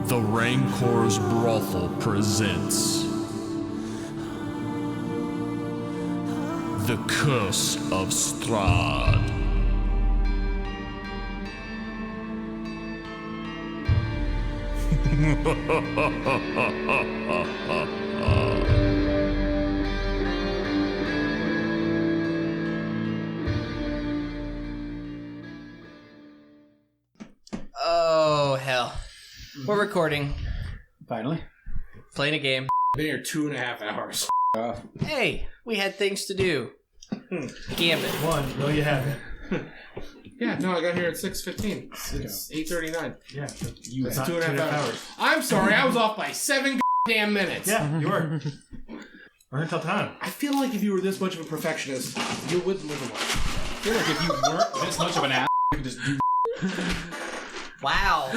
The Rancor's Brothel presents The Curse of Strahd. Oh, hell. We're recording. Finally. Playing a game. Been here 2.5 hours. Hey, we had things to do. Gambit. One. No, you haven't. Yeah, no, I got here at 6:15. It's 8:39. Yeah. It's 2.5 hours. I'm sorry, I was off by 7 damn minutes. Yeah, you were. We're gonna tell time. I feel like if you were this much of a perfectionist, you wouldn't live a life. I feel like if you weren't this much of an ass, you could just do. Wow.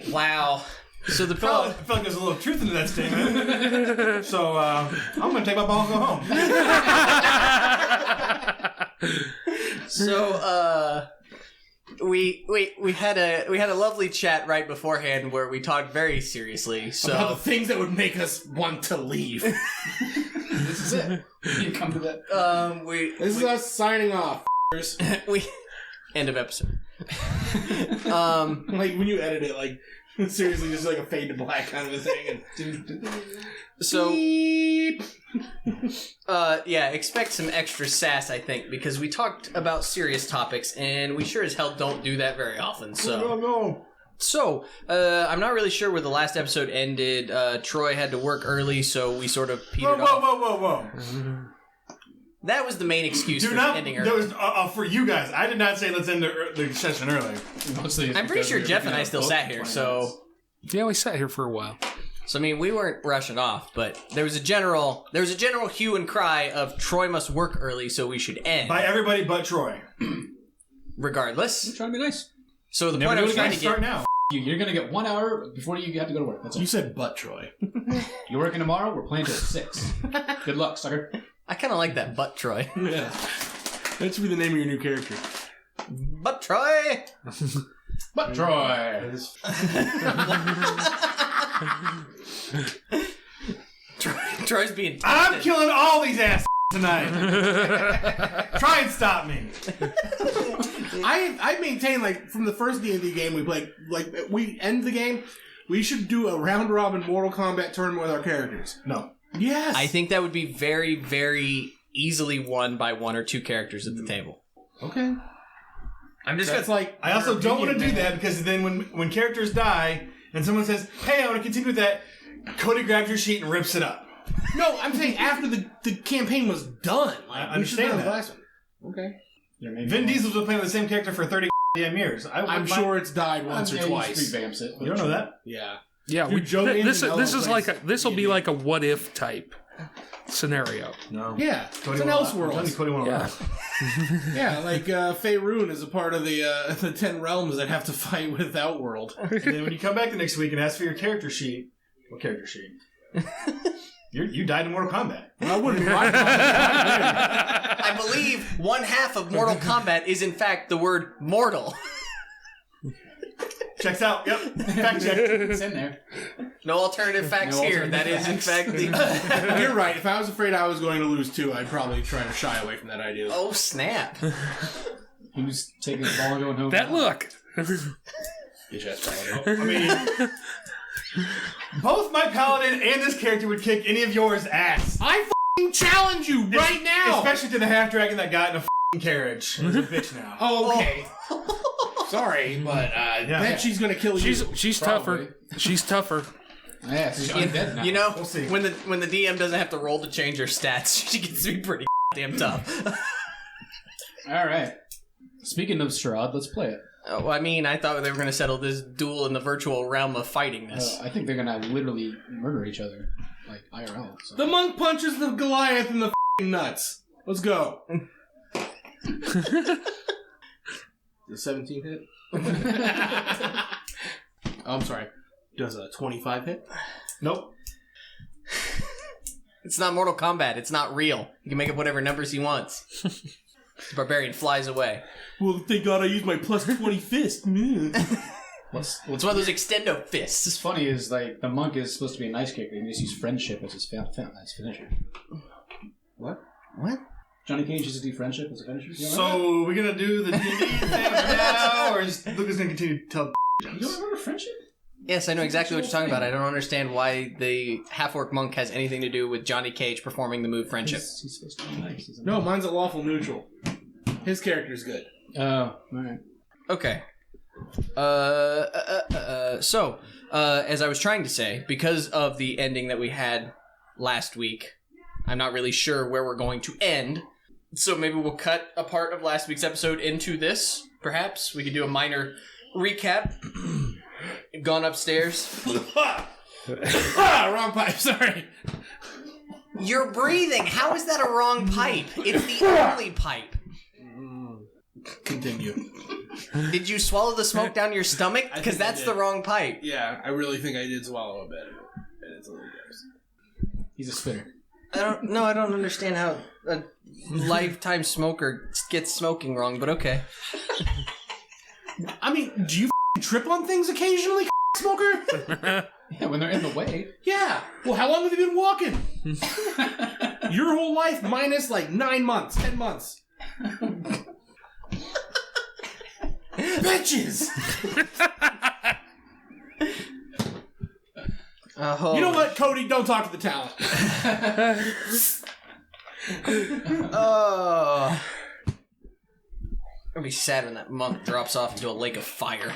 Wow. So the problem... I feel like there's a little truth into that statement. So, I'm gonna take my ball and go home. So, we had a lovely chat right beforehand where we talked very seriously. So about the things that would make us want to leave. This is it. You come to that. This is us signing off. End of episode. Like when you edit it, like seriously, just like a fade to black kind of a thing. And so, yeah, expect some extra sass, I think, because we talked about serious topics, and we sure as hell don't do that very often. So, I'm not really sure where the last episode ended. Troy had to work early, so we sort of petered off. Whoa. That was the main excuse for ending early. That was for you guys. I did not say let's end the session early. Mostly I'm pretty sure Jeff and I still sat here, so... Yeah, we sat here for a while. So, I mean, we weren't rushing off, but there was a general hue and cry of Troy must work early, so we should end. By everybody but Troy. Regardless. I'm trying to be nice. So the point I was trying to start now. You're going to get 1 hour before you have to go to work. That's all. You said but Troy. You're working tomorrow? We're playing till 6. Good luck, sucker. I kind of like that butt Troy. Yeah. That should be the name of your new character. Butt Troy! But Troy! Troy's being tested. I'm killing all these ass tonight. Try and stop me. I maintain, like, from the first D&D game we played, like, we end the game, we should do a round-robin Mortal Kombat tournament with our characters. No. Yes! I think that would be very, very easily won by 1 or 2 characters at the table. Okay. I'm just That's like... I also don't want to do that because then when characters die and someone says, hey, I want to continue with that, Cody grabs your sheet and rips it up. No, I'm saying after the campaign was done. Like, I understand that. The last one. Okay. Vin Diesel's been playing the same character for 30 damn years. I'm sure it's died once or twice. Revamps it. You don't know that? Yeah. Yeah, this is like this will be like a what if type scenario. No. Yeah. It's an Elseworlds. Yeah. Yeah, like Faerun is a part of the 10 realms that have to fight with Outworld. And then when you come back the next week and ask for your character sheet, what character sheet? You died in Mortal Kombat. I wouldn't be right. I believe 1/2 of Mortal Kombat is in fact the word mortal. Checks out. Yep. Fact check. It's in there. No alternative facts here. That is in fact the... You're right. If I was afraid I was going to lose too, I'd probably try to shy away from that idea. Oh, snap. Who's taking the ball and going home? That look. I mean, both my paladin and this character would kick any of yours ass. I f***ing challenge you right now! Especially to the half dragon that got in a f***ing carriage. He's a bitch now. Oh, okay. Sorry, but bet she's gonna kill you. She's tougher. She's tougher. Yeah, she's undead now. You know, We'll see. when the DM doesn't have to roll to change her stats, she gets to be pretty damn tough. Alright. Speaking of Strahd, let's play it. Oh, I mean, I thought they were going to settle this duel in the virtual realm of fighting this. I think they're going to literally murder each other. Like, IRL. So. The monk punches the Goliath in the f***ing nuts. Let's go. The 17 hit? Oh, I'm sorry. Does a 25 hit? Nope. It's not Mortal Kombat. It's not real. He can make up whatever numbers he wants. The barbarian flies away. Well, thank God I used my plus 20 fist. Well, What's It's one of those extendo fists. What's funny is like the monk is supposed to be a nice character. He just used friendship as his finisher. What? Johnny Cage used to do friendship as a finisher. So we're gonna do the D&D thing now, or is Lucas gonna continue to tell? You don't remember friendship? Yes, I know exactly what you're talking about. I don't understand why the half-orc monk has anything to do with Johnny Cage performing the move friendship. He's supposed to be nice. Isn't No, mine's a lawful neutral. His character's good. he? Oh, alright. Okay. So, as I was trying to say, because of the ending that we had last week, I'm not really sure where we're going to end. So maybe we'll cut a part of last week's episode into this, perhaps. We could do a minor recap. Gone upstairs. Wrong pipe, sorry. You're breathing. How is that a wrong pipe? It's the only pipe. Continue. Did you swallow the smoke down your stomach? Because think I that's did. the wrong pipe. Yeah, I really think I did swallow a bit of it. And it's a little gross. He's a spitter. I don't understand how a lifetime smoker gets smoking wrong, but okay. I mean, do you trip on things occasionally, smoker? Yeah, when they're in the way. Yeah. Well, how long have you been walking? Your whole life minus like 9 months, 10 months. Bitches! You know what, Cody? Don't talk to the talent. Oh. I'll be sad when that monk drops off into a lake of fire.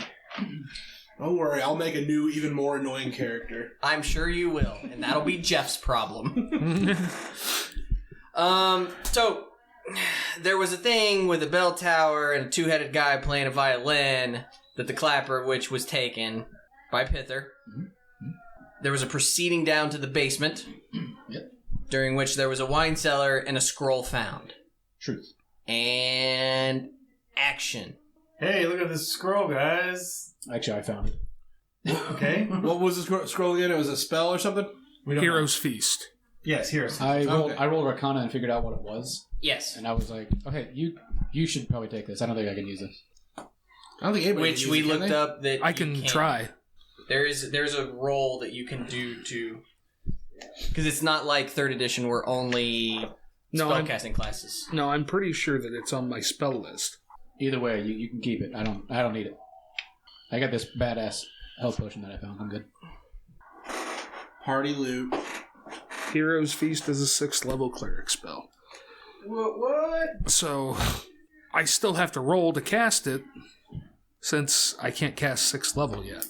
Don't worry, I'll make a new, even more annoying character. I'm sure you will, and that'll be Jeff's problem. So there was a thing with a bell tower and a two-headed guy playing a violin that the clapper of which was taken by Pithur. There was a proceeding down to the basement, during which there was a wine cellar and a scroll found. Truth. And action. Hey, look at this scroll, guys. Actually, I found it. Okay. What was the scroll again? It was a spell or something? We don't Hero's Feast. Yes, here's. I rolled Okay. Arcana and figured out what it was, Yes. and I was like, "Okay, you should probably take this. I don't think I can use this." I don't think anybody Which can we use it, can looked they? up that I you can can't. try. There's a roll that you can do to, because it's not like 3rd edition where only No, I'm- spellcasting classes. No, I'm pretty sure that it's on my spell list. Either way, you can keep it. I don't need it. I got this badass health potion that I found. I'm good. Party loot. Hero's Feast is a 6th level cleric spell. What? So I still have to roll to cast it, since I can't cast 6th level yet.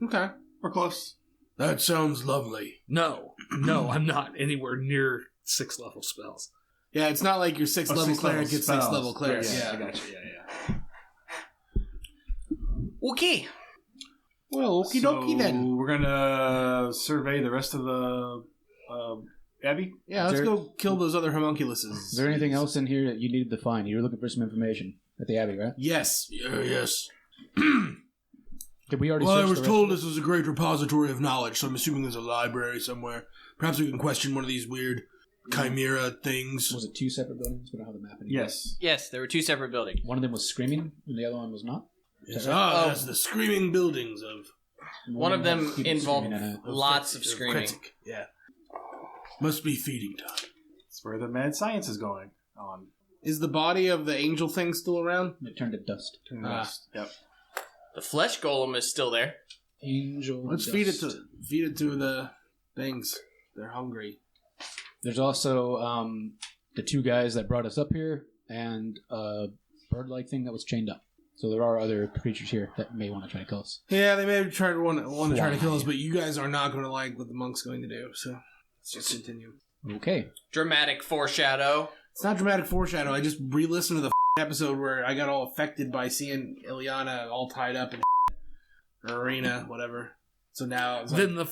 Okay. We're close. That sounds lovely. No, I'm not anywhere near 6th level spells. Yeah, it's not like your 6th level 6th cleric level gets 6th spells. level cleric. Yes, Yeah. I got you. Yeah. Okay. Well, okie dokie then. We're gonna survey the rest of the Abbey. Yeah, let's There- go kill those other homunculuses. Is there anything else in here that you needed to find? You were looking for some information at the Abbey, right? Yes. Yes. Did we already? Well, I search was the told rest this was a great repository of knowledge, so I'm assuming there's a library somewhere. Perhaps we can question one of these weird chimera things. Was it 2 separate buildings? We don't have the map anymore. Yes. Yes, there were 2 separate buildings. One of them was screaming, and the other one was not. Yes. Oh. That's the screaming buildings of One of them had people involved screaming in it. lots of screaming. Krezk. Yeah. Must be feeding time. That's where the mad science is going on. Is the body of the angel thing still around? It turned to dust. Yep. The flesh golem is still there. Angel. Let's dust. feed it to the things. They're hungry. There's also the 2 guys that brought us up here, and a bird-like thing that was chained up. So there are other creatures here that may want to try to kill us. Yeah, they may try to want to try to kill us, but you guys are not going to like what the monk's going to do. So let's just continue. Okay. Dramatic foreshadow. It's not dramatic foreshadow. I just re-listened to the episode where I got all affected by seeing Ilyana all tied up in or arena, whatever. So now it's like, Then the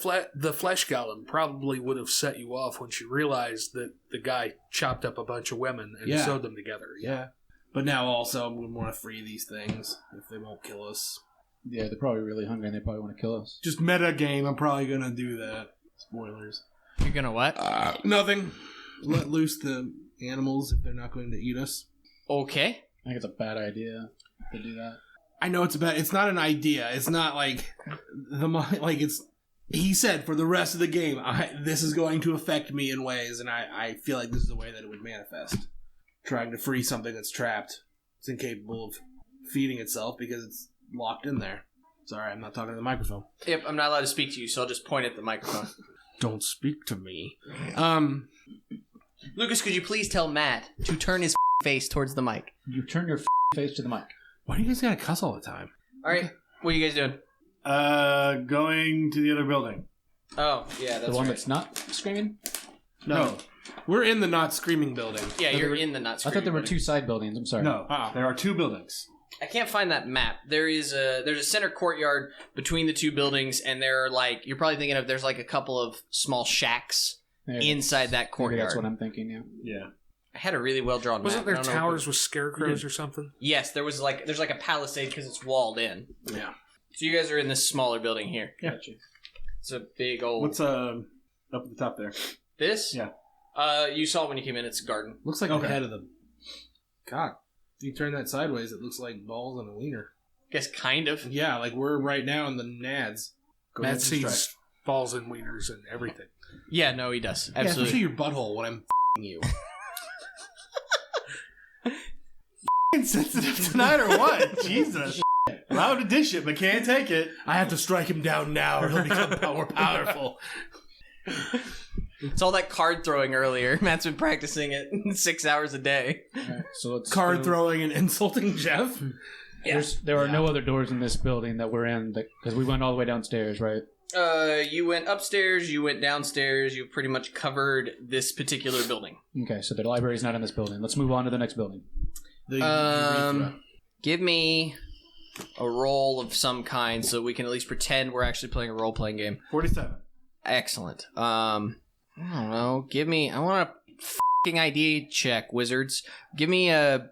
flesh golem probably would have set you off when she realized that the guy chopped up a bunch of women and Yeah. sewed them together. yeah. But now also we want to free these things if they won't kill us. Yeah, they're probably really hungry, and they probably want to kill us. Just meta game. I'm probably gonna do that. Spoilers. You're gonna what? Nothing. Let loose the animals if they're not going to eat us. Okay. I think it's a bad idea to do that. I know it's not an idea. It's not like it's. He said for the rest of the game, this is going to affect me in ways, and I feel like this is the way that it would manifest. Trying to free something that's trapped. It's incapable of feeding itself because it's locked in there. Sorry, I'm not talking to the microphone. Yep, I'm not allowed to speak to you, so I'll just point at the microphone. Don't speak to me. Lucas, could you please tell Matt to turn his face towards the mic? You turn your face to the mic. Why do you guys gotta cuss all the time? All right, what are you guys doing? Going to the other building. Oh, yeah, that's The one right. that's not screaming? No. We're in the not screaming building. Yeah, you're in the not I screaming thought there were building. 2 side buildings. I'm sorry. No. There are 2 buildings. I can't find that map. There's a center courtyard between the 2 buildings, and there are you're probably thinking of there's a couple of small shacks inside that Maybe courtyard. that's what I'm thinking, yeah. Yeah. I had a really well drawn map. Wasn't there I don't know towers with scarecrows or something? Yes, there's a palisade because it's walled in. Yeah. So you guys are in this smaller building here. Yeah. Gotcha. It's a big old. What's up at the top there? This? Yeah. You saw it when you came in. It's a garden. Looks like Okay. the head of the... God. If you turn that sideways, it looks like balls and a wiener. Guess kind of. Yeah, like we're right now in the nads. Go ahead Matt and strike. sees balls and wieners and everything. Yeah, no, he does. Yeah, Absolutely. especially your butthole when I'm you. Insensitive tonight or what? Jesus. Allowed to dish it, but can't take it. I have to strike him down now or he'll become more powerful. It's all that card throwing earlier. Matt's been practicing it 6 hours a day. Alright, so let's Card go- throwing and insulting Jeff? There are no other doors in this building that we're in because we went all the way downstairs, right? You went upstairs, you went downstairs, you pretty much covered this particular building. Okay, so the library's not in this building. Let's move on to the next building. The urethra. Give me a roll of some kind so we can at least pretend we're actually playing a role-playing game. 47. Excellent. I don't know. I want a f***ing ID check, wizards. Give me a...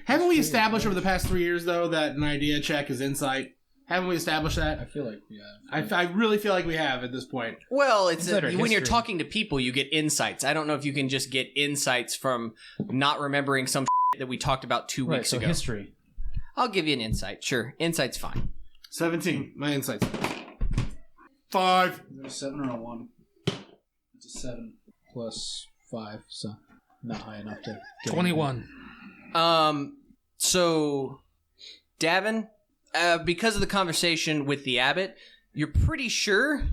Haven't we established over the past 3 years, though, that an idea check is insight? Haven't we established I that? feel like, yeah. I really feel like we have at this point. Well, it's Consider when you're history. talking to people, you get insights. I don't know if you can just get insights from not remembering some that we talked about 2 Right, weeks so ago. history. I'll give you an insight. Sure. Insight's fine. 17. My insight's 5. Is it a 7 or a 1? It's a 7 plus 5, so not high enough to get 21. So, Davun, because of the conversation with the Abbot, you're pretty sure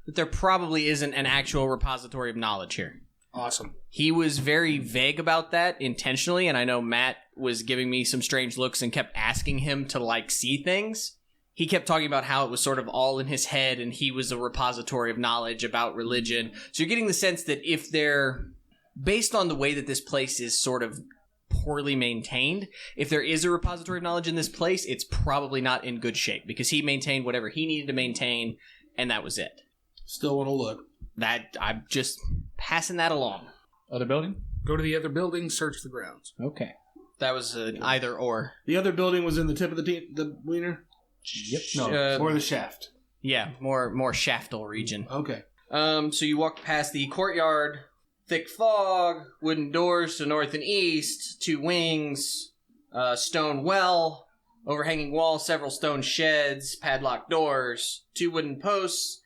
that there probably isn't an actual repository of knowledge here. Awesome. He was very vague about that intentionally, and I know Matt was giving me some strange looks and kept asking him to, see things. He kept talking about how it was sort of all in his head, and he was a repository of knowledge about religion. So you're getting the sense that if they're, based on the way that this place is sort of poorly maintained, if there is a repository of knowledge in this place, it's probably not in good shape, because he maintained whatever he needed to maintain, and that was it. Still want to look. That, I'm just passing that along. Other building? Go to the other building, search the grounds. Okay. That was an either or. The other building was in the tip of the wiener? Yep. No, or the shaft. Yeah, more shaftal region. Okay. So you walk past the courtyard, thick fog, wooden doors to north and east, 2 wings, stone well, overhanging wall, several stone sheds, padlocked doors, 2 wooden posts.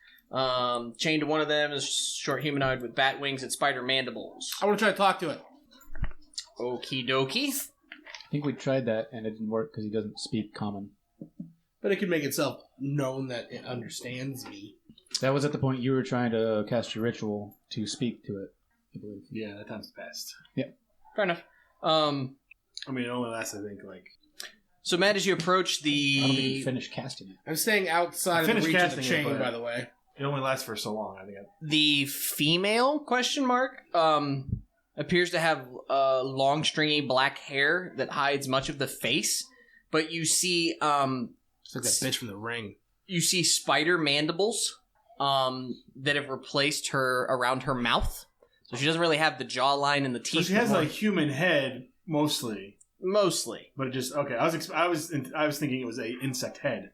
Chained to one of them is a short humanoid with bat wings and spider mandibles. I want to try to talk to it. Okie dokie. I think we tried that and it didn't work because he doesn't speak common. But it can make itself known that it understands me. That was at the point you were trying to cast your ritual to speak to it, I believe. Yeah, that time's passed. Fair enough. I mean, it only lasts, I think, So Matt, as you approach I don't think the... you finished casting it. I'm staying outside of the finished reach of the casting it, chain, but- by the way. it only lasts for so long, I think. The female appears to have long, stringy black hair that hides much of the face, but you see It's like that bitch from The Ring. you see spider mandibles that have replaced her around her mouth. So she doesn't really have the jawline and the So teeth. she has, but more- human head, mostly. mostly. But it just, okay, I was thinking it was a insect head.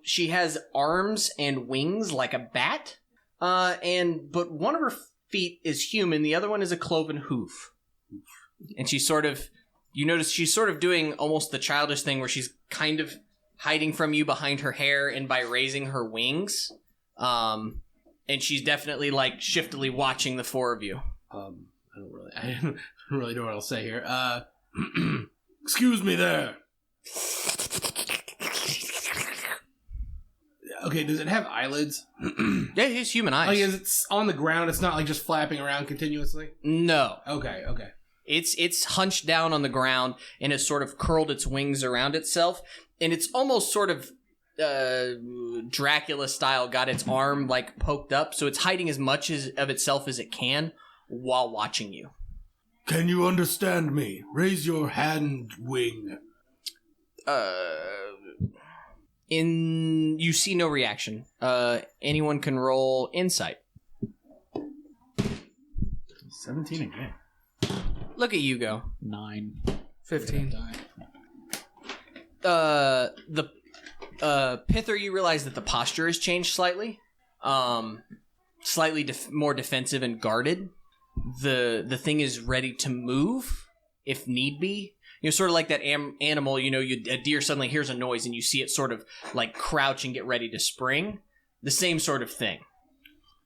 She has arms and wings like a bat, but one of her feet is human, the other one is a cloven hoof. And she sort of You notice she's sort of doing almost the childish thing where she's kind of hiding from you behind her hair and by raising her wings. And she's definitely like shiftily watching the four of you. I don't really know what I'll say here. Excuse me there. Okay, does it have eyelids? Yeah, it's human eyes. Like, is it on the ground? It's not like just flapping around continuously? No. Okay. It's hunched down on the ground and has sort of curled its wings around itself. And it's almost sort of Dracula style, got its arm like poked up. So it's hiding as much of itself as it can while watching you. Can you understand me? Raise your hand wing. You see no reaction. Anyone can roll insight. 17 again. Look at you go. 9. 15. The Pithur, you realize that the posture has changed slightly. Slightly more defensive and guarded. The thing is ready to move if need be. You know, sort of like that animal, you know, a deer suddenly hears a noise and you see it sort of like crouch and get ready to spring. The same sort of thing.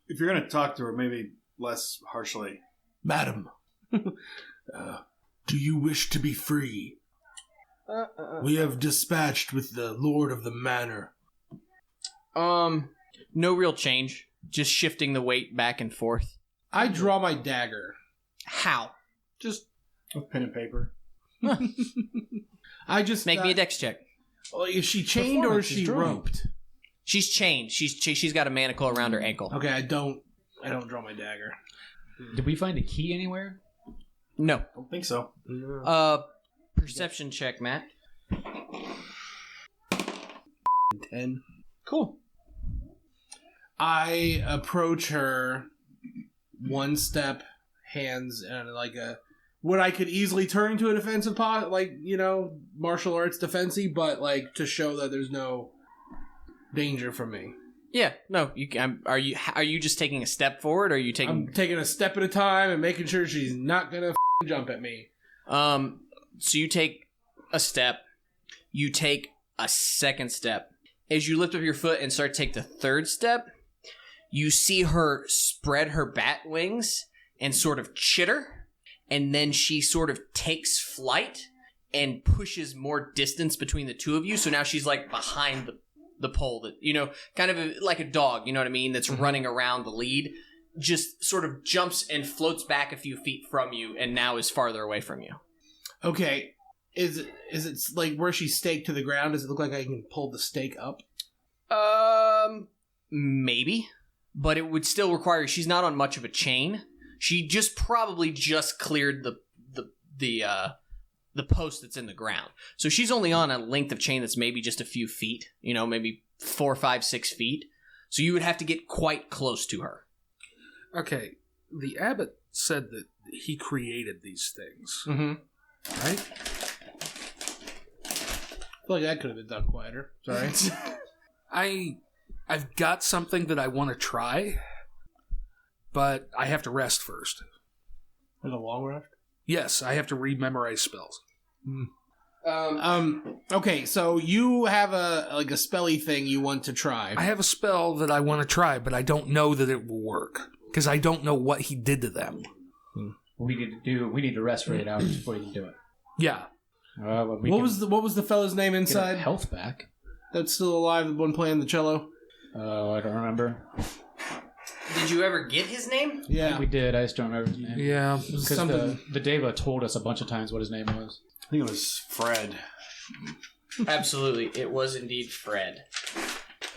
If you're going to talk to her, maybe less harshly. Madam, do you wish to be free? We have dispatched with the Lord of the Manor. No real change. Just shifting the weight back and forth. I draw my dagger. How? Just With pen and paper. I just Make me a dex check. Is she chained or is she roped? She's chained. She's got a manacle around her ankle. Okay, I don't draw my dagger. Did we find a key anywhere? No. I don't think so. Perception check, Matt. 10. Cool. I approach her one step, hands, and like what I could easily turn to a defensive pot, like, you know, martial arts defensy, but like to show that there's no danger for me. Yeah. No. Are you just taking a step forward, or are you taking? I'm taking a step at a time and making sure she's not gonna jump at me. So you take a step. You take a second step. As you lift up your foot and start to take the third step, you see her spread her bat wings and sort of chitter, and then she sort of takes flight and pushes more distance between the two of you. So now she's like behind the pole, that, you know, kind of like a dog, you know what I mean, that's running around the lead, just sort of jumps and floats back a few feet from you and now is farther away from you. Okay. Is it like where she's staked to the ground? Does it look like I can pull the stake up? Maybe. But it would still require, she's not on much of a chain. She probably just cleared the post that's in the ground. So she's only on a length of chain that's maybe just a few feet, you know, maybe 4, 5, 6 feet. So you would have to get quite close to her. Okay, the abbot said that he created these things, Mm-hmm. right? I feel like that could have been done quieter. Sorry. I've got something that I want to try, but I have to rest first. With a long rest? Yes, I have to memorize spells. Okay, so you have a spelly thing you want to try. I have a spell that I want to try, but I don't know that it will work because I don't know what he did to them. We need to rest for 8 hours before you can do it. Yeah. What was the fellow's name inside? Health back. That's still alive, the one playing the cello? Oh, I don't remember. Did you ever get his name? Yeah. We did. I just don't remember his name. Yeah. Because the Deva told us a bunch of times what his name was. I think it was Fred. Absolutely. It was indeed Fred.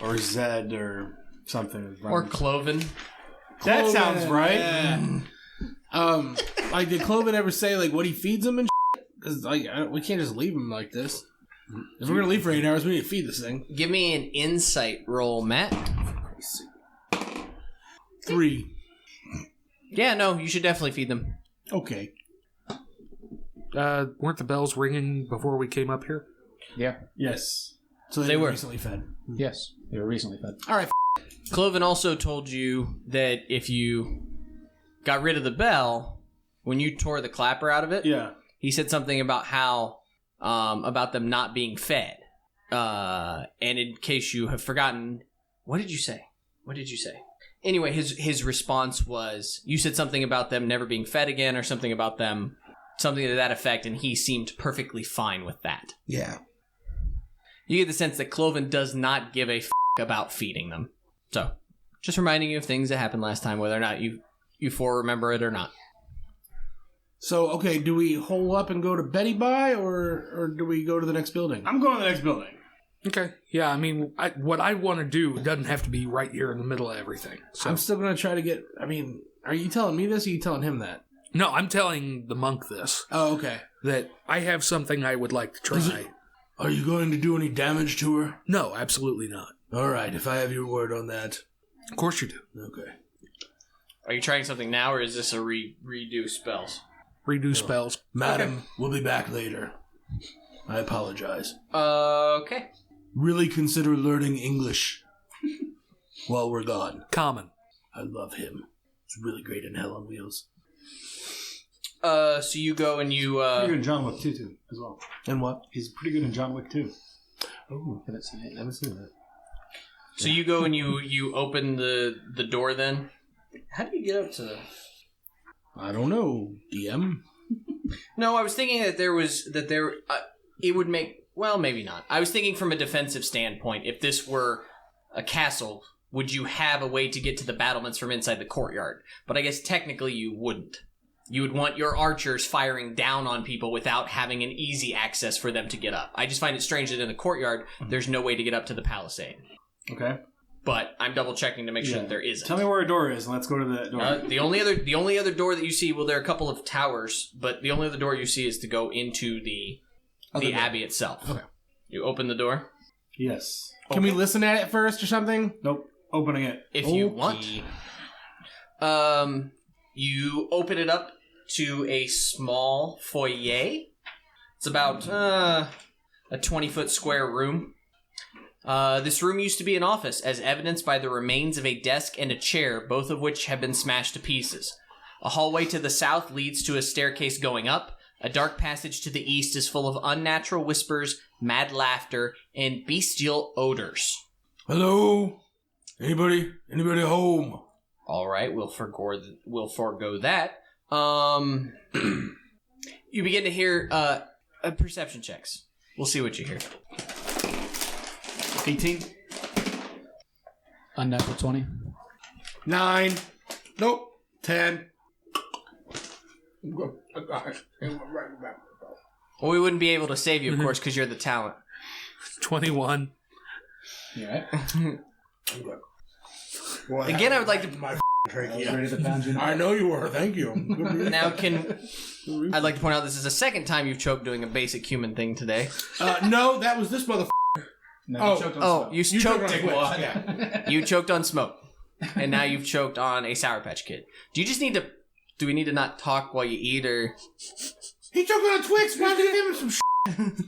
Or Zed or something. Or Cloven. That sounds right. Yeah. Like, did Cloven ever say, like, what he feeds him and shit? Because, like, we can't just leave him like this. If we're going to leave for 8 hours, we need to feed this thing. Give me an insight roll, Matt. 3. Yeah, no, you should definitely feed them. Okay. Weren't the bells ringing before we came up here? Yeah. Yes. So they were recently fed. Yes. They were recently fed. All right. Cloven also told you that if you got rid of the bell, when you tore the clapper out of it, Yeah. he said something about how about them not being fed. And in case you have forgotten, what did you say? Anyway, his response was, you said something about them never being fed again, or something about them, something to that effect, and he seemed perfectly fine with that. Yeah. You get the sense that Cloven does not give a f*** about feeding them. So, just reminding you of things that happened last time, whether or not you four remember it or not. So, okay, do we hole up and go to Betty Bye, or do we go to the next building? I'm going to the next building. Okay. Yeah, I mean, what I want to do doesn't have to be right here in the middle of everything. So I'm still going to try to get... I mean, are you telling me this, or are you telling him that? No, I'm telling the monk this. Oh, okay. That I have something I would like to try. Are you going to do any damage to her? No, absolutely not. All right, if I have your word on that. Of course you do. Okay. Are you trying something now, or is this a redo spells? Redo spells. Madam, we'll be back later. I apologize. Okay. Really consider learning English while we're gone. Common. I love him. It's really great in Hell on Wheels. So you go and you... Pretty good in John Wick 2, too, as well. And what? He's pretty good in John Wick 2. Oh, I haven't seen that. So you go and you open the door then? How do you get up to the... I don't know, DM. No, I was thinking that it would make... Well, maybe not. I was thinking from a defensive standpoint, if this were a castle, would you have a way to get to the battlements from inside the courtyard? But I guess technically you wouldn't. You would want your archers firing down on people without having an easy access for them to get up. I just find it strange that in the courtyard, there's no way to get up to the palisade. Okay. But I'm double checking to make sure that there isn't. Tell me where a door is, and let's go to the door. The only other door that you see, well, there are a couple of towers, but the only other door you see is to go into the abbey itself. Okay. You open the door. Yes. Can we listen at it first or something? Nope. Opening it. If you want. You open it up to a small foyer. It's about a 20-foot square room. This room used to be an office, as evidenced by the remains of a desk and a chair, both of which have been smashed to pieces. A hallway to the south leads to a staircase going up. A dark passage to the east is full of unnatural whispers, mad laughter, and bestial odors. Hello? Anybody home? All right, we'll forego that. You begin to hear perception checks. We'll see what you hear. 18. Unnatural 20. 9. Nope. 10. Well, we wouldn't be able to save you, of course, because you're the talent. 21. You all right? Again, I would like to... Ready to pound you now? I know you were. Thank you. Now, I'd like to point out this is the second time you've choked doing a basic human thing today. No, that was this motherfucker. No, You choked on smoke. Yeah. You choked on smoke, and now you've choked on a Sour Patch Kid. Do we need to not talk while you eat, or... He choked on Twix. Why did you give him some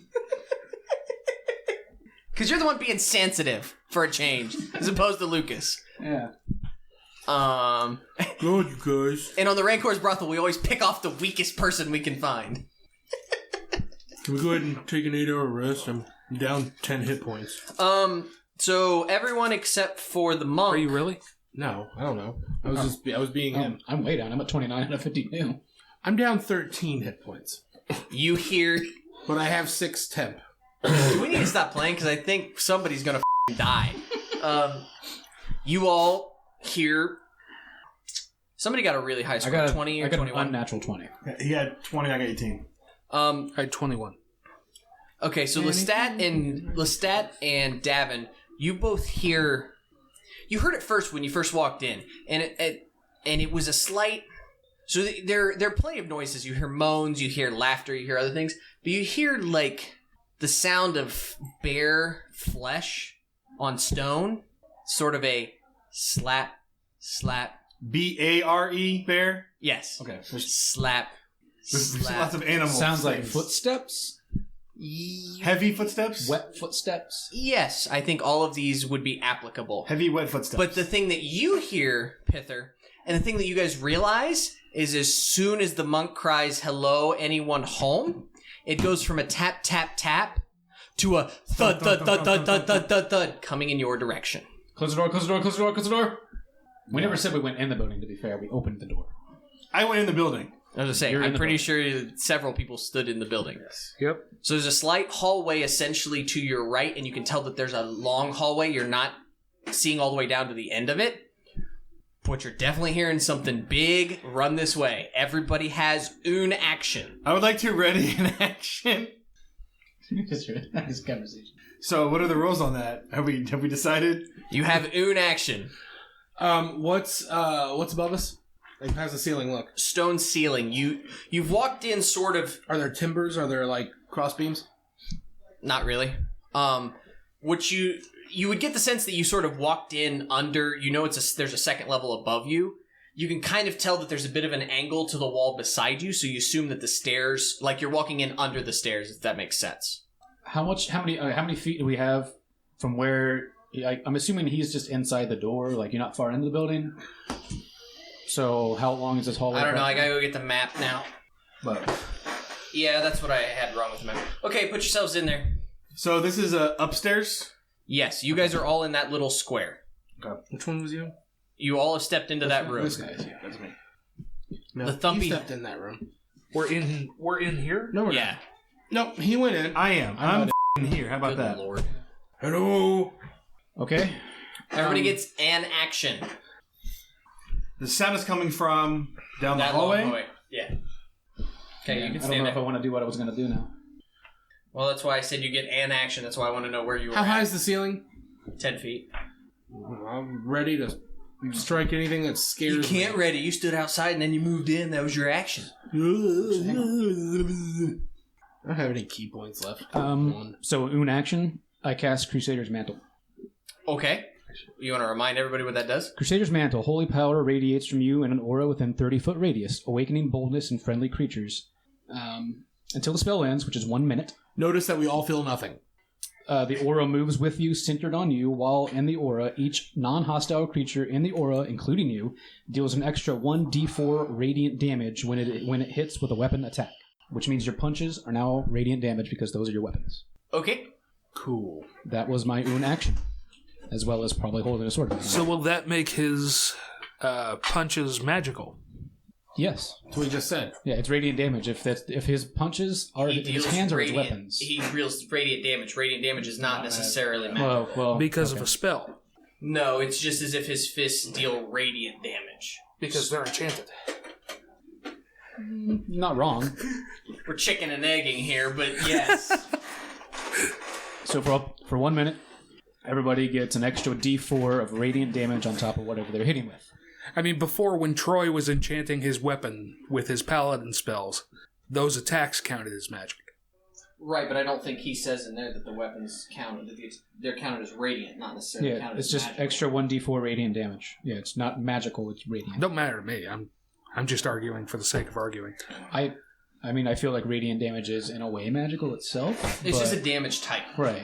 Because you're the one being sensitive, for a change, as opposed to Lucas. Yeah. Good, you guys. And on the Rancor's Brothel, we always pick off the weakest person we can find. Can we go ahead and take an 8-hour rest? I'm down 10 hit points. So everyone except for the monk... Are you really? No, I don't know. I was being him. I'm way down. I'm at 29 out of 52. I'm down 13 hit points. You hear... But I have 6 temp. Do we need to stop playing? Because I think somebody's going to die. You all hear... Somebody got a really high score, 20 or 21? I got an unnatural 20. He had 20, I got 18. I had 21. Okay, so Lestat and Davun, you both hear... You heard it first when you first walked in, and it was a slight... So there are plenty of noises. You hear moans, you hear laughter, you hear other things, but you hear, like, the sound of bare flesh on stone. Sort of a slap, slap. B-A-R-E, bear? Yes. Okay. Slap, There's slap. lots of animals. Sounds like things. footsteps. Heavy footsteps? Wet footsteps. Yes, I think all of these would be applicable. Heavy, wet footsteps. But the thing that you hear, Pithur, and the thing that you guys realize is as soon as the monk cries, "Hello, anyone home?" it goes from a tap, tap, tap to a thud, thud, thud, thud, thud, thud, thud, thud, coming in your direction. Close the door, close the door, close the door, close the door. We never said we went in the building, to be fair. We opened the door. I went in the building. I was just saying, I'm pretty sure several people stood in the building. Yep. So there's a slight hallway essentially to your right, and you can tell that there's a long hallway. You're not seeing all the way down to the end of it, but you're definitely hearing something big run this way. Everybody has un action. I would like to ready an action. This conversation. So, what are the rules on that? Have we decided? You have un action. What's above us? Like, how's the ceiling look? Stone ceiling. You've walked in sort of. Are there timbers? Are there like cross beams? Not really. What you would get the sense that you sort of walked in under. You know, there's a second level above you. You can kind of tell that there's a bit of an angle to the wall beside you, so you assume that the stairs, like you're walking in under the stairs, if that makes sense. How many feet do we have from where? I'm assuming he's just inside the door. Like you're not far into the building. So how long is this hallway? I don't know. I gotta go get the map now. But yeah, that's what I had wrong with the map. Okay, put yourselves in there. So this is upstairs? Yes, you guys are all in that little square. Okay. Which one was you? You all have stepped into that room. This guy is. Yeah, that's me. No, The thumpy- he stepped in that room. We're in here? No, we're Yeah. not. No, he went in. I am. I'm here. How about Good that? lord. Hello. okay. Everybody gets an action. The sound is coming from down the That hallway. long hallway. Yeah. Okay, you I can don't stand know if I there. want to do what I was going to do now. Well, that's why I said you get an action. That's why I want to know where you were How high at. is the ceiling? 10 feet. I'm ready to strike anything that scares You can't me. ready. You stood outside and then you moved in. That was your action. I don't have any key points left. So un action, I cast Crusader's Mantle. Okay. You want to remind everybody what that does? Crusader's Mantle, holy power radiates from you in an aura within 30-foot radius, awakening boldness in friendly creatures. Until the spell ends, which is 1 minute. Notice that we all feel nothing. The aura moves with you, centered on you, while in the aura, each non-hostile creature in the aura, including you, deals an extra 1d4 radiant damage when it hits with a weapon attack. Which means your punches are now radiant damage because those are your weapons. Okay. Cool. That was my un action. As well as probably holding a sword. So will that make his punches magical? Yes. That's what we just said. Yeah, it's radiant damage. If his punches are He his deals hands are his radiant. weapons. He deals radiant damage. Radiant damage is not necessarily magical. Well, Because okay. of a spell. No, it's just as if his fists deal radiant damage. Because they're enchanted. Not wrong. We're chicken and egging here, but yes. So for 1 minute, everybody gets an extra d4 of radiant damage on top of whatever they're hitting with. I mean, before when Troy was enchanting his weapon with his paladin spells, those attacks counted as magic. Right, but I don't think he says in there that the weapons count. They're counted as radiant, not necessarily Yeah, counted it's as just magical. extra 1d4 radiant damage. Yeah, it's not magical, it's radiant. Don't matter to me. I'm just arguing for the sake of arguing. I mean, I feel like radiant damage is in a way magical itself. It's but, just a damage type. right.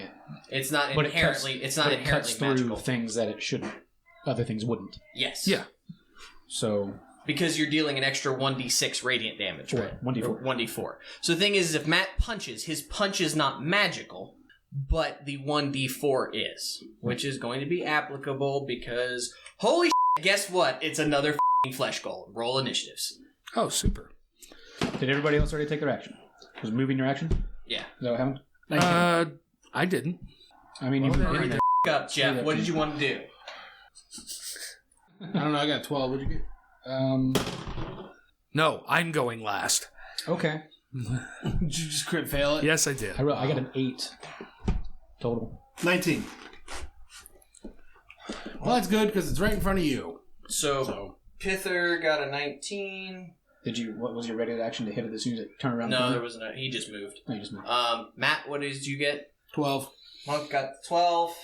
It's not But inherently. It's not but it cuts inherently through magical. things that it shouldn't. Other things wouldn't. Yes. Yeah. So Because you're dealing an extra 1d6 radiant damage, Four. right? 1d4. Or 1d4. So the thing is, if Matt punches, his punch is not magical, but the 1d4 is, which is going to be applicable because, holy shit, guess what? It's another f***ing flesh golem. Roll initiatives. Oh, super. did everybody else already take their action? Was moving your action? Yeah. Is that what happened? I didn't. I mean, you Well, moved then- your Up, Jeff. What did you want to do? I don't know. I got 12. What'd you get? No, I'm going last. Okay. Did you just crit fail it? Yes, I did. I got an 8 total. 19. Well, that's good because it's right in front of you. So, Pithur got a 19. What was your ready action to hit it as soon as it turned around? No, there wasn't a... He just moved. No, you just moved. Matt, what did you get? 12. Monk got 12.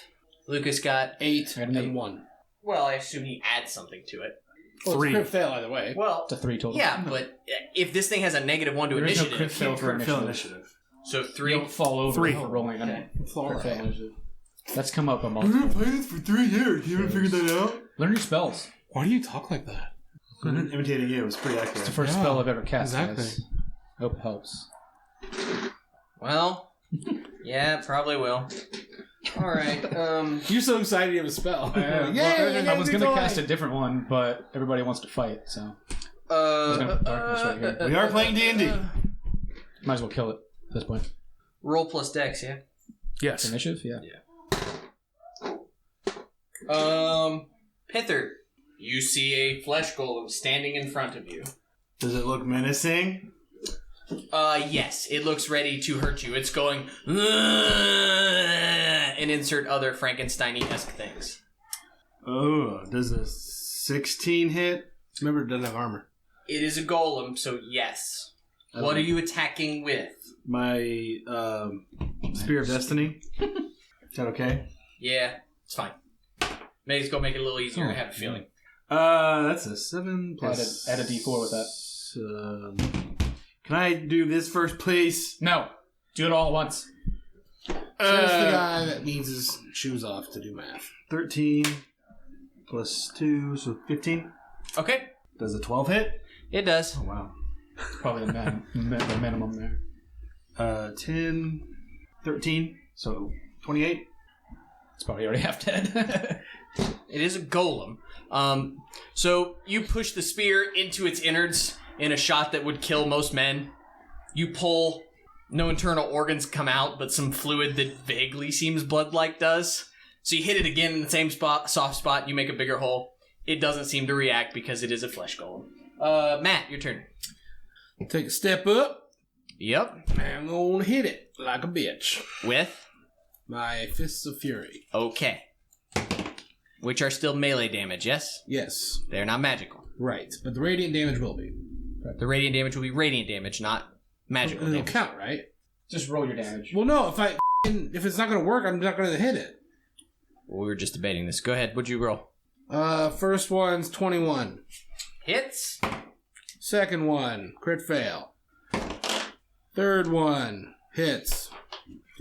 Lucas got... 8 I had an and 8. 1. Well, I assume he adds something to it. Well, 3. it's crit fail either way. Well, It's a 3 total. yeah, but if this thing has a -1 to There is no initiative... crit fail for Crit fail initiative. initiative. So You 3... don't fall over 3. for rolling on Okay. it. Fall Crit fail right. initiative. That's come up a I've month. been playing this for 3 years. You haven't figured that out? Learn your spells. Why do you talk like that? Imitating you was pretty accurate. It's the first spell I've ever cast. Exactly. Guys. Hope it helps. Well, yeah, it probably will. All right. You're so excited you have a spell. I was gonna cast a different one, but everybody wants to fight, so I was gonna put darkness right here. We are playing D&D. Might as well kill it at this point. Roll plus dex, yeah. Yes. Initiative, yeah. Pithur, you see a flesh golem standing in front of you. Does it look menacing? Yes, it looks ready to hurt you. It's going and insert other Frankenstein-esque things. Oh, does a 16 hit? Remember, it doesn't have armor. It is a golem, so yes. What are you attacking with? My Spear of Destiny. Is that okay? Yeah, it's fine. Maybe go make it a little easier. I have a feeling. That's a 7 plus... Add a D4 with that. Can I do this first, please? No, do it all at once. So that's the guy that needs his shoes off to do math. 13 plus 2, so 15. Okay, Does a 12 hit? it does. Oh, wow. Probably the minimum there. 10, 13, so 28. It's probably already half dead. It is a golem. So you push the spear into its innards in a shot that would kill most men. You pull, no internal organs come out, but some fluid that vaguely seems blood-like does. So you hit it again in the same spot, soft spot, you make a bigger hole. It doesn't seem to react because it is a flesh golem. Matt, your turn. Take a step up, Yep. and I'm gonna hit it like a bitch. With? My Fists of Fury. Okay. Which are still melee damage, yes? Yes. They're not magical. Right. But the radiant damage will be. The radiant damage will be radiant damage, not magical It'll damage. count, right? Just roll your damage. Well, no. If it's not gonna work, I'm not gonna hit it. Well, we were just debating this. Go ahead. What'd you roll? First one's 21. Hits. Second one, crit fail. Third one, hits.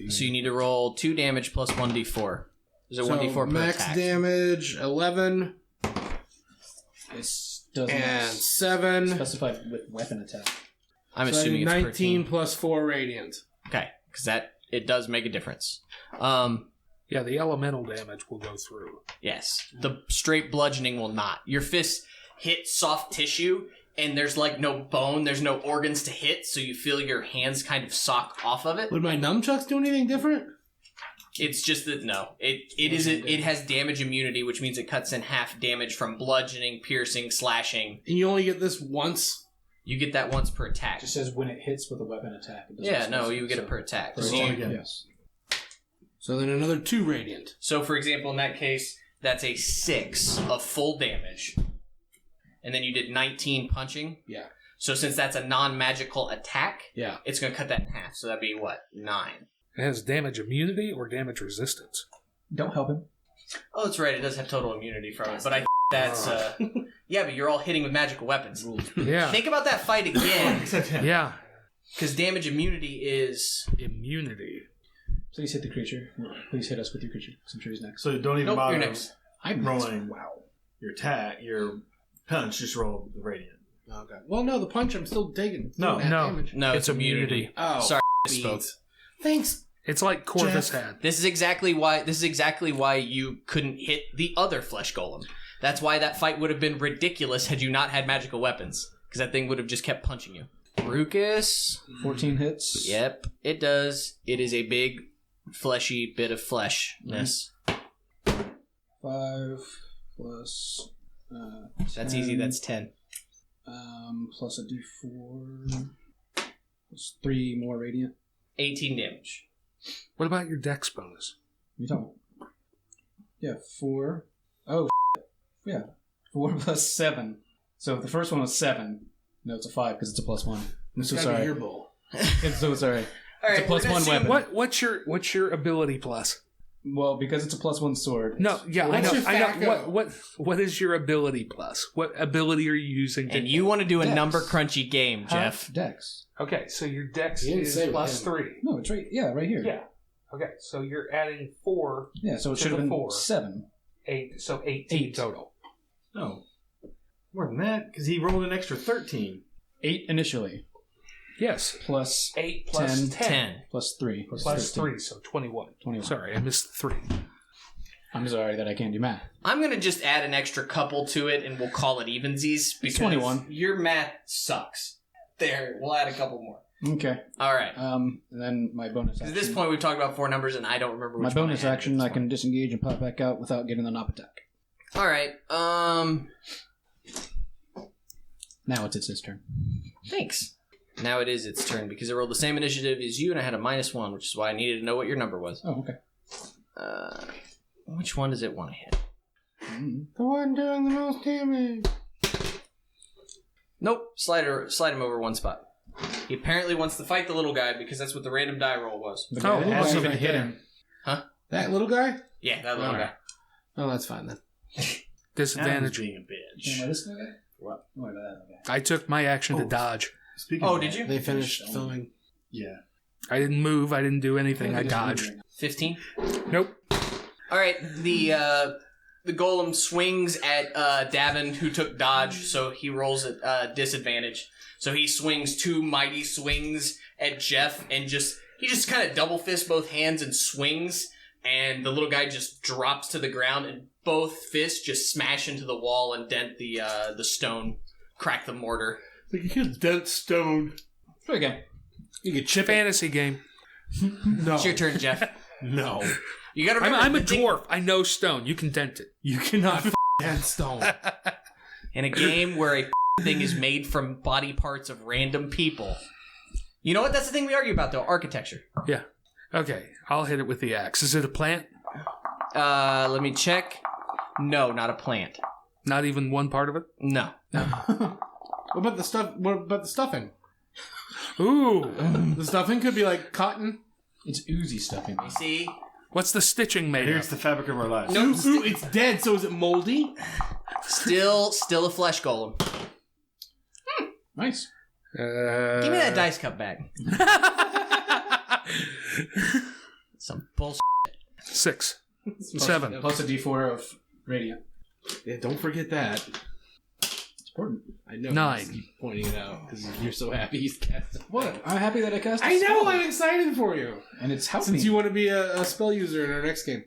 So you need to roll 2 damage plus 1d4. There's a So 1d4 per max attack. damage 11 This doesn't and 7. specify with weapon attack. I'm So assuming it's 19 per team. plus 4 radiant. Okay, because it does make a difference. Yeah, the elemental damage will go through. Yes, the straight bludgeoning will not. Your fist hit soft tissue, and there's like no bone, there's no organs to hit, so you feel your hands kind of sock off of it. Would my nunchucks do anything different? It's just that no, it has damage immunity, which means it cuts in half damage from bludgeoning, piercing, slashing. And you only get this once? You get that once per attack. It just says when it hits with a weapon attack. It doesn't Yeah, no, specify, you get it so- per attack. Per So attack, again. yes. So then another 2 radiant. So, for example, in that case, that's a 6 of full damage. And then you did 19 punching. Yeah. So since that's a non-magical attack, Yeah. it's going to cut that in half. So that'd be, what, 9? It has damage immunity or damage resistance. Don't help him. Oh, that's right. It does have total immunity from it. But I think that's... yeah, but you're all hitting with magical weapons. Yeah. Think about that fight again. Except him. Yeah. Because damage immunity is... Immunity. Please hit the creature. Please hit us with your creature, because I'm sure he's next. So don't even Nope, bother you're next. I'm rolling your your punch, just roll the radiant. Okay. Well, no, the punch I'm still taking. No, that no. damage. No, It's immunity. Oh, Sorry, I beans. spoke. Thanks. It's like Corvus Jeff. had. This is exactly why you couldn't hit the other flesh golem. That's why that fight would have been ridiculous had you not had magical weapons. Because that thing would have just kept punching you. Rucus. 14 hits. Yep, it does. It is a big, fleshy bit of fleshness. 5 plus... That's 10, easy, that's 10. Plus a d4. Plus 3 more radiant. 18 damage. What about your dex bonus? You talking? Yeah, 4. Oh, yeah. 4 plus 7. So if the first one was 7, no, it's a 5 because it's a +1. I'm so It's gotta be sorry. your bowl. I'm so sorry. All right, It's a plus we're gonna one see- weapon. What's your ability plus? Well, because it's a +1 sword. No, yeah, What's I your know. I know. FACO? What is your ability plus? What ability are you using? And you want to do a Dex. number crunchy game, Jeff. Dex. Okay, so your dex You didn't is say what plus him. 3. No, it's right. Yeah, right here. Yeah. Okay, so you're adding 4, Yeah. So it To should have the been 4. 7. 8, so 18 8. total. No. More than that, because he rolled an extra 13. 8 initially. Yes. Plus 8 plus 10. plus 3. Plus 3, so 21. 21. Sorry, I missed 3. I'm sorry that I can't do math. I'm going to just add an extra couple to it, and we'll call it evensies. Because 21. Your math sucks. There, we'll add a couple more. Okay. All right. And then my bonus action. At this point, we've talked about 4 numbers, and I don't remember which my bonus one I had action, at I this can point. disengage and pop back out without getting the knob attack. All right. Now it's its turn. Thanks. Now it is its turn because it rolled the same initiative as you, and I had a -1, which is why I needed to know what your number was. Oh, okay. Which one does it want to hit? The one doing the most damage. Nope. Slide him over 1 spot. He apparently wants to fight the little guy because that's what the random die roll was. The Oh, guy that awesome. hasn't hit him. That little guy? Yeah, that little guy. Oh, that's fine then. Disadvantage. Being a bitch. Am I this guy? What? Oh, that. Okay. I took my action to dodge. Speaking Oh, of did that, you? They finished filming. Yeah. I didn't move. I didn't do anything. I dodged. 15? Nope. All right, the golem swings at Davun, who took dodge, so he rolls at disadvantage. So he swings 2 mighty swings at Jeff, and he just kind of double fists both hands and swings, and the little guy just drops to the ground, and both fists just smash into the wall and dent the stone, crack the mortar. Like you could dent stone. Okay. You could chip it. Fantasy game. No. It's your turn, Jeff. No. You gotta remember, I'm a the thing- dwarf. I know stone. You can dent it. You cannot Dent stone. in a game where a thing is made from body parts of random people. You know what? That's the thing we argue about, though. Architecture. Yeah. Okay. I'll hit it with the axe. Is it a plant? Let me check. No, not a plant. Not even one part of it? No. What about the stuff? What about the stuffing? Ooh. The stuffing could be like cotton. It's oozy stuffing. See? What's the stitching made Here's of? the fabric of our lives. No, Ooh, it's dead. So is it moldy? still a flesh golem. Nice. Give me that dice cup back. Some bullshit. 6. 7. Plus a d4 of radiant. Yeah, don't forget that. It's important. I know. 9. He's keep pointing it out because you're so happy he's cast. What? I'm happy that I cast a I know. spell. I'm excited for you. And it's helping Since me. you want to be a spell user in our next game,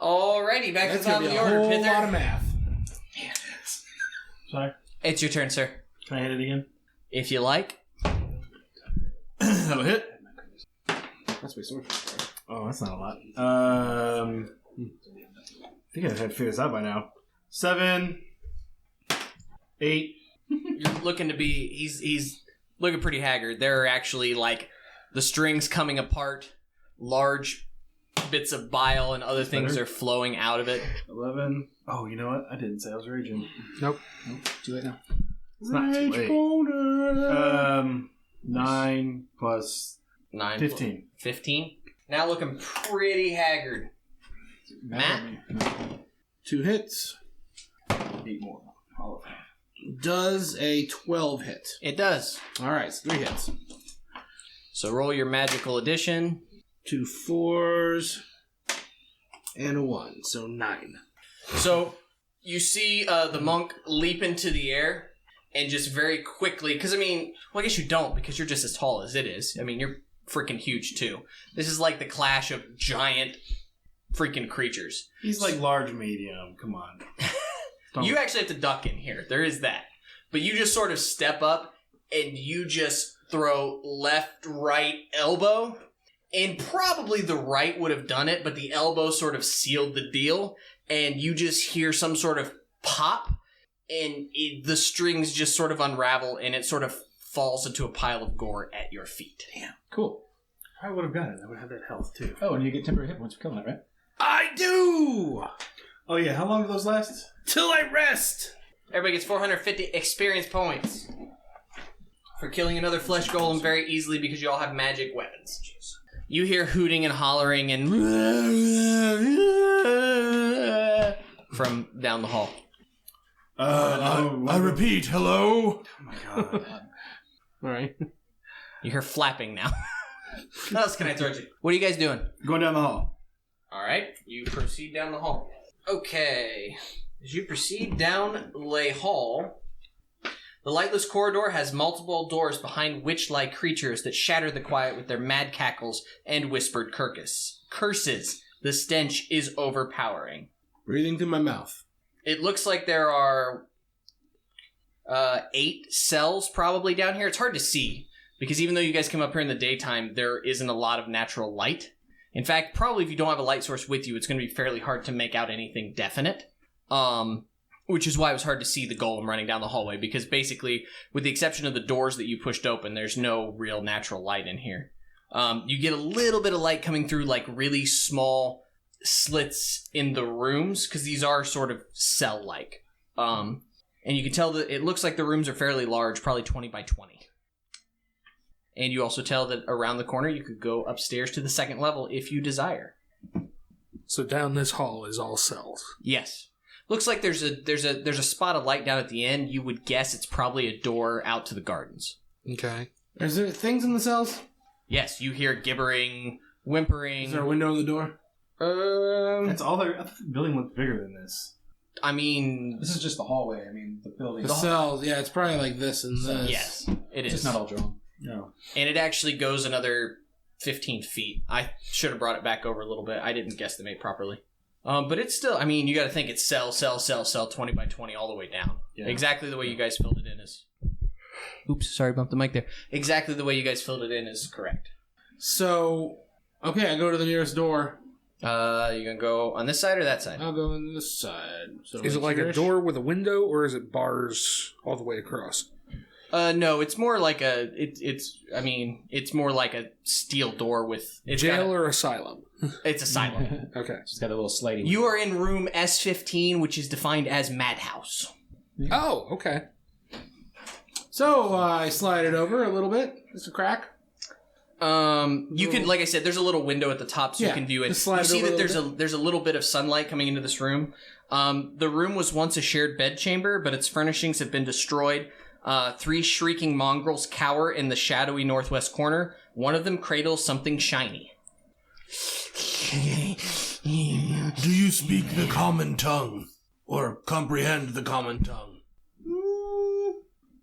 Alrighty, back to that's the top gonna of be the a order, whole Pithur. lot of math. Sorry. It's your turn, sir. Can I hit it again? If you like. That'll hit. That's my sword. Oh, that's not a lot. I think I've had to figure this out by now. 7, 8. You're looking to be... He's looking pretty haggard. There are actually, like, the strings coming apart. Large bits of bile and other things are flowing out of it. 11. Oh, you know what? I didn't say I was raging. Nope. Too late now. It's not too late. 9 plus 9. 15. 15? Now looking pretty haggard. Matt? 2 hits. 8 more. All of them. Does a 12 hit? It does. All right, so 3 hits. So roll your magical addition. 2 4s and a 1, so 9. So you see the monk leap into the air and just very quickly, because I mean, well, I guess you don't because you're just as tall as it is. I mean, you're freaking huge too. This is like the clash of giant freaking creatures. He's like large medium. Come on. Don't- You actually have to duck in here. There is that. But you just sort of step up and you just throw left, right, elbow. And probably the right would have done it, but the elbow sort of sealed the deal. And you just hear some sort of pop, and the strings just sort of unravel, and it sort of falls into a pile of gore at your feet. Damn. Cool. I would have got it. I would have had that health too. Oh, and you get temporary hit points for killing it, right? I do! Oh yeah, how long do those last? Till I rest! Everybody gets 450 experience points for killing another flesh golem very easily because you all have magic weapons. You hear hooting and hollering and from down the hall. I repeat, hello. Oh my god. Alright. You hear flapping now. What else can I throw at you? What are you guys doing? Going down the hall. All right, you proceed down the hall. Okay. As you proceed down Lay Hall, the lightless corridor has multiple doors behind witch-like creatures that shatter the quiet with their mad cackles and whispered curses. The stench is overpowering. Breathing through my mouth. It looks like there are 8 cells probably down here. It's hard to see, because even though you guys come up here in the daytime, there isn't a lot of natural light. In fact, probably if you don't have a light source with you, it's going to be fairly hard to make out anything definite. Which is why it was hard to see the golem running down the hallway, because basically, with the exception of the doors that you pushed open, there's no real natural light in here. You get a little bit of light coming through like really small slits in the rooms, because these are sort of cell-like. And you can tell that it looks like the rooms are fairly large, probably 20 by 20. And you also tell that around the corner you could go upstairs to the second level if you desire. So down this hall is all cells. Yes. Looks like there's a spot of light down at the end. You would guess it's probably a door out to the gardens. Okay. Is there things in the cells? Yes, you hear gibbering, whimpering. Is there a window in the door? That's all there. I thought the building looked bigger than this. I mean, This is just the hallway. I mean, the building. The cells, yeah, it's probably like this and this. yes, it It's is. just not all drawn. No. And it actually goes another 15 feet. I should have brought it back over a little bit. I didn't guesstimate properly. But it's still, I mean, you got to think it's cell, 20 by 20 all the way down. Yeah. Exactly the way you guys filled it in is... Oops, sorry, bumped the mic there. Exactly the way you guys filled it in is correct. So, okay, I go to the nearest door. You gonna go on this side or that side? I'll go on this side. So Is it like a here-ish? door with a window, or is it bars all the way across? No, it's more like it's more like a steel door with... Jail or asylum? It's asylum. Okay. It's got a little sliding. You are in room S15, which is defined as Madhouse. Oh, okay. So, I slide it over a little bit. Just a crack. You could, like I said, there's a little window at the top so you Yeah, can view it. just slide You it see over that a there's a little bit of sunlight coming into this room. The room was once a shared bedchamber, but its furnishings have been destroyed. 3 shrieking mongrels cower in the shadowy northwest corner. One of them cradles something shiny. Do you speak the common tongue? Or comprehend the common tongue?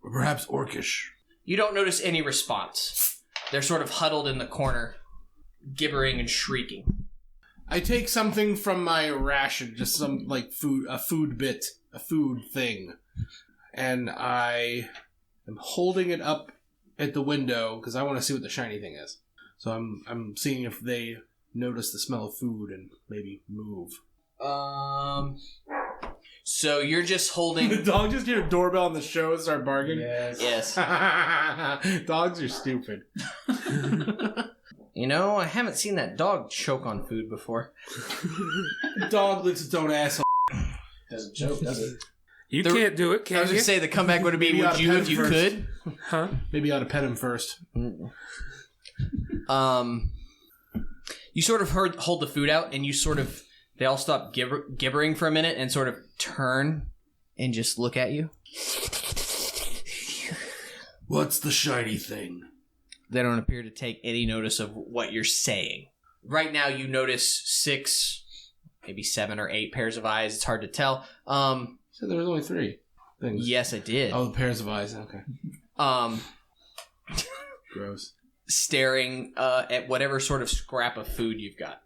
Or perhaps Orcish? You don't notice any response. They're sort of huddled in the corner, gibbering and shrieking. I take something from my ration, just some, like, a food thing. And I am holding it up at the window, because I want to see what the shiny thing is. So I'm seeing if they notice the smell of food and maybe move. So you're just The holding... dog just hear a doorbell on the show and start barking? Yes. Dogs are stupid. You know, I haven't seen that dog choke on food before. Dog licks its own asshole. Doesn't joke, does it? You can't do it, I can was you? going to say the comeback would be, Maybe would oughta you pet if him you first. could? Huh? Maybe you ought to pet him first. You sort of hold the food out, and you sort of... They all stop gibbering for a minute and sort of turn and just look at you. What's the shiny thing? They don't appear to take any notice of what you're saying. Right now, you notice 6, maybe 7 or 8 pairs of eyes. It's hard to tell. So there was only 3 things. Yes, I did. Oh, the pairs of eyes. Okay. Gross. Staring at whatever sort of scrap of food you've got.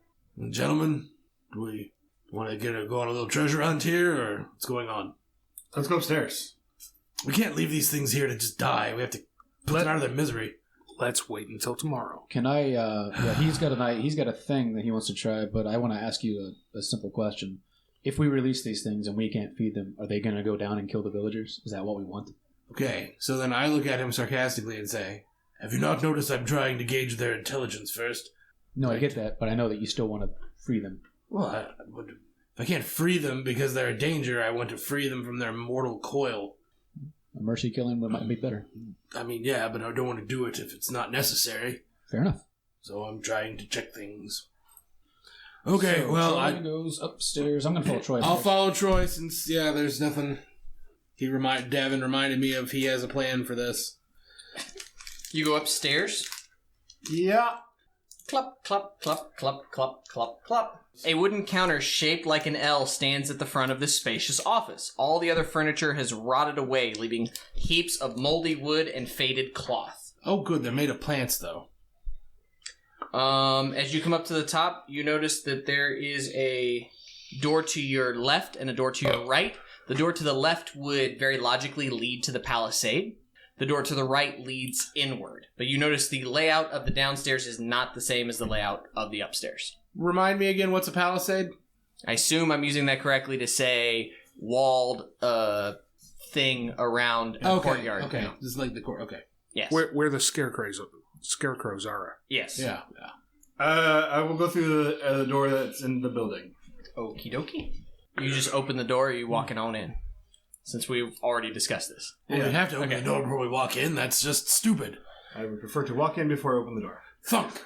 Gentlemen, do we want to go on a little treasure hunt here, or what's going on? Let's go upstairs. We can't leave these things here to just die. We have to put them out of their misery. Let's wait until tomorrow. Can I? Yeah, he's got a thing that he wants to try, but I want to ask you a simple question. If we release these things and we can't feed them, are they going to go down and kill the villagers? Is that what we want? Okay, so then I look at him sarcastically and say, have you not noticed I'm trying to gauge their intelligence first? No, I get that, but I know that you still want to free them. Well, if I can't free them because they're a danger, I want to free them from their mortal coil. A mercy killing might be better. I mean, yeah, but I don't want to do it if it's not necessary. Fair enough. So I'm trying to check things. Okay, So well, Troy goes upstairs. I'm going to follow Troy. I'll follow Troy since, yeah, there's nothing. Davin reminded me of he has a plan for this. You go upstairs. Yeah. Clop, clop, clop, clop, clop, clop, clop. A wooden counter shaped like an L stands at the front of this spacious office. All the other furniture has rotted away, leaving heaps of moldy wood and faded cloth. Oh, good. They're made of plants, though. As you come up to the top, you notice that there is a door to your left and a door to your right. The door to the left would very logically lead to the palisade. The door to the right leads inward. But you notice the layout of the downstairs is not the same as the layout of the upstairs. Remind me again, what's a palisade? I assume I'm using that correctly to say walled thing around a courtyard. Okay, this is like the court. Okay. Yes. Where the scarecrows are. Yes. Yeah. I will go through the door that's in the building. Okie dokie. You just open the door, or are you walking on in? Since we've already discussed this. Well, we have to open the door before we walk in. That's just stupid. I would prefer to walk in before I open the door. Thunk.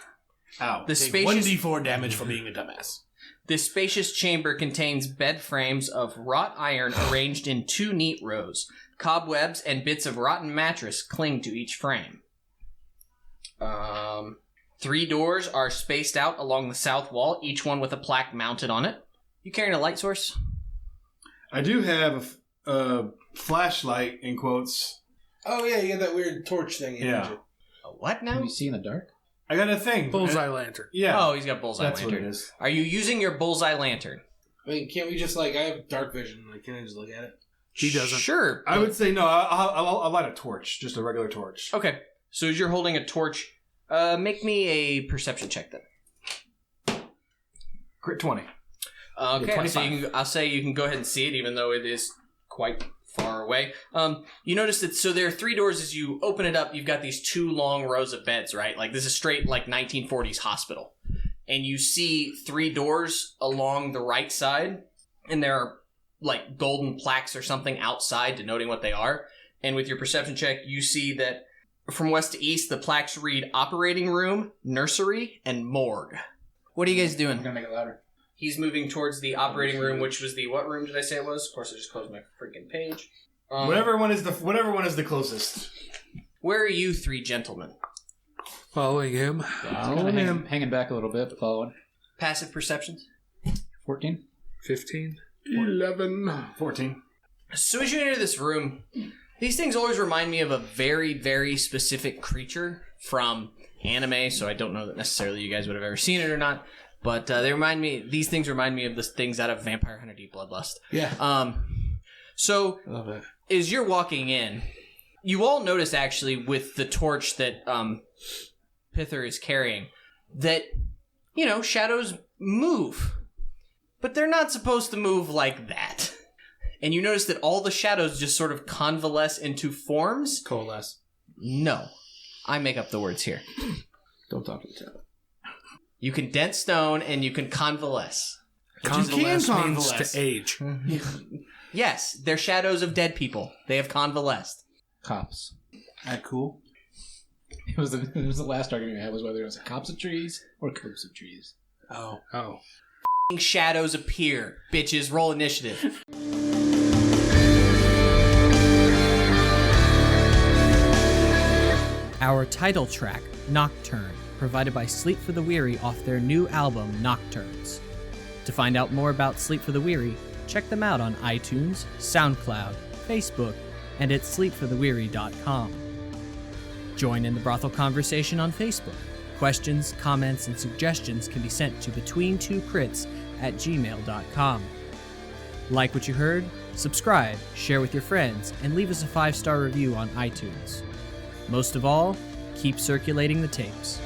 Ow. The Take spacious 1d4 damage for being a dumbass. This spacious chamber contains bed frames of wrought iron arranged in 2 neat rows. Cobwebs and bits of rotten mattress cling to each frame. 3 doors are spaced out along the south wall, each one with a plaque mounted on it. You carrying a light source? I do have a flashlight, in quotes. Oh, yeah, you got that weird torch thing. Yeah. A what now? Can you see in the dark? I got a thing. Bullseye lantern. Yeah. Oh, he's got bullseye That's lantern. what it is. Are you using your bullseye lantern? I mean, can't we just, I have dark vision. Can I just look at it? He doesn't. Sure. I would say no. I'll light a torch, just a regular torch. Okay. So as you're holding a torch, make me a perception check then. Crit 20. Okay, Yeah, so 25. I'll say you can go ahead and see it, even though it is quite far away. You notice that, so there are 3 doors. As you open it up, you've got these 2 long rows of beds, right? Like, this is straight, 1940s hospital. And you see 3 doors along the right side, and there are, golden plaques or something outside denoting what they are. And with your perception check, you see that from west to east, the plaques read operating room, nursery, and morgue. What are you guys doing? I'm gonna make it louder. He's moving towards the operating room, which was the what room did I say it was? Of course, I just closed my freaking page. Whatever one is the closest. Where are you 3 gentlemen? Following him. Hanging back a little bit, but following. Passive perceptions? 14. 15. 11. 14. As soon as you enter this room, these things always remind me of a very, very specific creature from anime, so I don't know that necessarily you guys would have ever seen it or not. But these things remind me of the things out of Vampire Hunter D Bloodlust. Yeah. So, I love it. as you're walking in, you all notice actually with the torch that Pithur is carrying that, shadows move. But they're not supposed to move like that. And you notice that all the shadows just sort of convalesce into forms. Coalesce. No. I make up the words here. Don't talk to the chat. You can dent stone and you can convalesce. Convalesce means convalesce. to age. Yes, they're shadows of dead people. They have convalesced. Cops. That cool? It was the last argument I had was whether it was cops of trees or copes of trees. Oh. Shadows appear. Bitches, roll initiative. Our title track, Nocturne, provided by Sleep for the Weary off their new album, Nocturnes. To find out more about Sleep for the Weary, check them out on iTunes, SoundCloud, Facebook, and at sleepfortheweary.com. Join in the brothel conversation on Facebook. Questions, comments, and suggestions can be sent to between2crits@gmail.com. Like what you heard? Subscribe, share with your friends, and leave us a 5-star review on iTunes. Most of all, keep circulating the tapes.